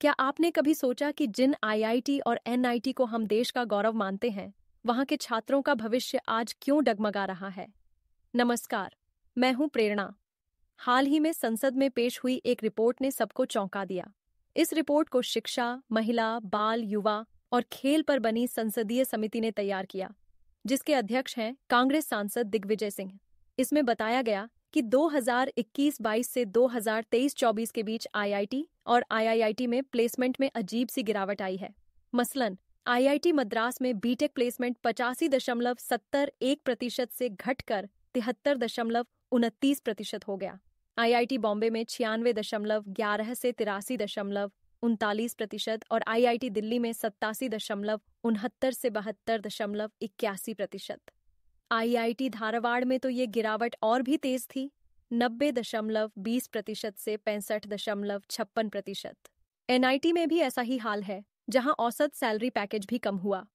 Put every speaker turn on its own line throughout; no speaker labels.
क्या आपने कभी सोचा कि जिन आईआईटी और एनआईटी को हम देश का गौरव मानते हैं, वहां के छात्रों का भविष्य आज क्यों डगमगा रहा है? नमस्कार, मैं हूं प्रेरणा। हाल ही में संसद में पेश हुई एक रिपोर्ट ने सबको चौंका दिया। इस रिपोर्ट को शिक्षा, महिला, बाल, युवा और खेल पर बनी संसदीय समिति ने तैयार किया, जिसके अध्यक्ष हैं कांग्रेस सांसद दिग्विजय सिंह। इसमें बताया गया कि 2021-22 से 2023-24 के बीच आईआईटी और आईआईटी में प्लेसमेंट में अजीब सी गिरावट आई है। मसलन आईआईटी मद्रास में बीटेक प्लेसमेंट 85.71% से घटकर 73.29% हो गया। आईआईटी बॉम्बे में 96.11 से 83.39% और आईआईटी दिल्ली में 87.69 से 72.81%। आईआईटी धारवाड़ में तो ये गिरावट और भी तेज थी, 90.20% से 65.56%। एनआईटी में भी ऐसा ही हाल है, जहां औसत सैलरी पैकेज भी कम हुआ।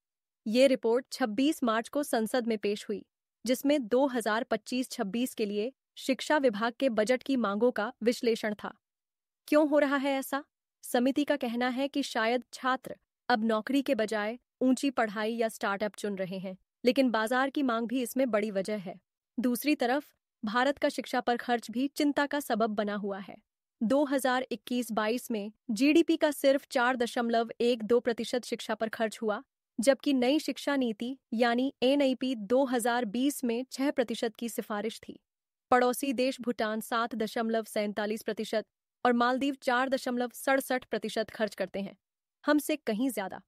ये रिपोर्ट 26 मार्च को संसद में पेश हुई, जिसमें 2025-26 के लिए शिक्षा विभाग के बजट की मांगों का विश्लेषण था। क्यों हो रहा है ऐसा? समिति का कहना है कि शायद छात्र अब नौकरी के बजाय ऊंची पढ़ाई या स्टार्टअप चुन रहे हैं, लेकिन बाजार की मांग भी इसमें बड़ी वजह है। दूसरी तरफ भारत का शिक्षा पर खर्च भी चिंता का सबब बना हुआ है। 2021-22 में जीडीपी का सिर्फ 4.12% शिक्षा पर खर्च हुआ, जबकि नई शिक्षा नीति यानी एनईपी 2020 में 6% की सिफारिश थी। पड़ोसी देश भूटान 7.47% और मालदीव 4.67% खर्च करते हैं, हमसे कहीं ज्यादा।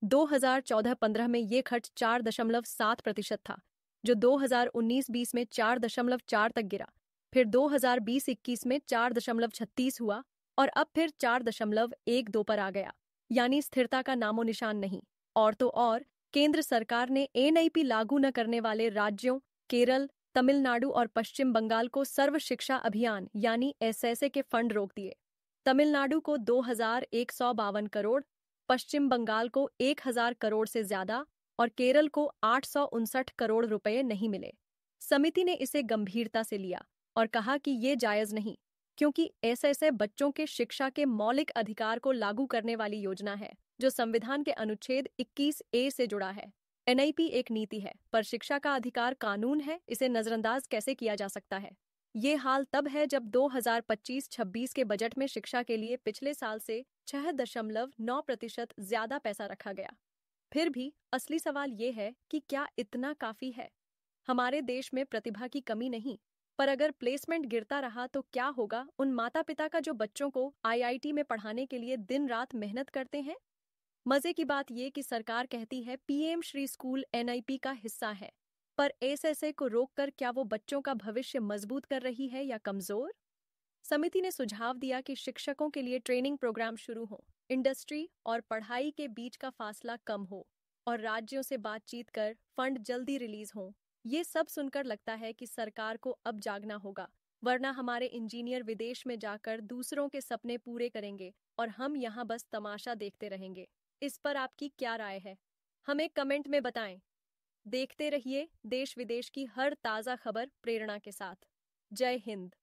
2014-15 में ये खर्च 4.7% था, जो 2019-20 में 4.4 तक गिरा, फिर 2020-21 में 4.36 हुआ और अब फिर 4.12 पर आ गया, यानी स्थिरता का नामो निशान नहीं। और तो और केंद्र सरकार ने एनईपी लागू न करने वाले राज्यों केरल, तमिलनाडु और पश्चिम बंगाल को सर्व शिक्षा अभियान यानी एसएसए के फंड रोक दिए। तमिलनाडु को 2152 करोड़, पश्चिम बंगाल को 1000 करोड़ से ज्यादा और केरल को 859 करोड़ रुपए नहीं मिले। समिति ने इसे गंभीरता से लिया और कहा कि ये जायज नहीं, क्योंकि एसएसए बच्चों के शिक्षा के मौलिक अधिकार को लागू करने वाली योजना है, जो संविधान के अनुच्छेद 21A से जुड़ा है। एनईपी एक नीति है, पर शिक्षा का अधिकार कानून है, इसे नजरअंदाज कैसे किया जा सकता है? ये हाल तब है जब 2025-26 के बजट में शिक्षा के लिए पिछले साल से 6.9% ज्यादा पैसा रखा गया। फिर भी असली सवाल ये है कि क्या इतना काफी है? हमारे देश में प्रतिभा की कमी नहीं, पर अगर प्लेसमेंट गिरता रहा तो क्या होगा उन माता पिता का जो बच्चों को आईआईटी में पढ़ाने के लिए दिन रात मेहनत करते हैं? मजे की बात ये कि सरकार कहती है पीएम श्री स्कूल एनआईपी का हिस्सा है, पर एसएसए को रोककर क्या वो बच्चों का भविष्य मजबूत कर रही है या कमजोर? समिति ने सुझाव दिया कि शिक्षकों के लिए ट्रेनिंग प्रोग्राम शुरू हो, इंडस्ट्री और पढ़ाई के बीच का फासला कम हो और राज्यों से बातचीत कर फंड जल्दी रिलीज हो। ये सब सुनकर लगता है कि सरकार को अब जागना होगा, वरना हमारे इंजीनियर विदेश में जाकर दूसरों के सपने पूरे करेंगे और हम यहाँ बस तमाशा देखते रहेंगे। इस पर आपकी क्या राय है? हमें कमेंट में बताएं। देखते रहिए देश विदेश की हर ताज़ा खबर प्रेरणा के साथ। जय हिंद।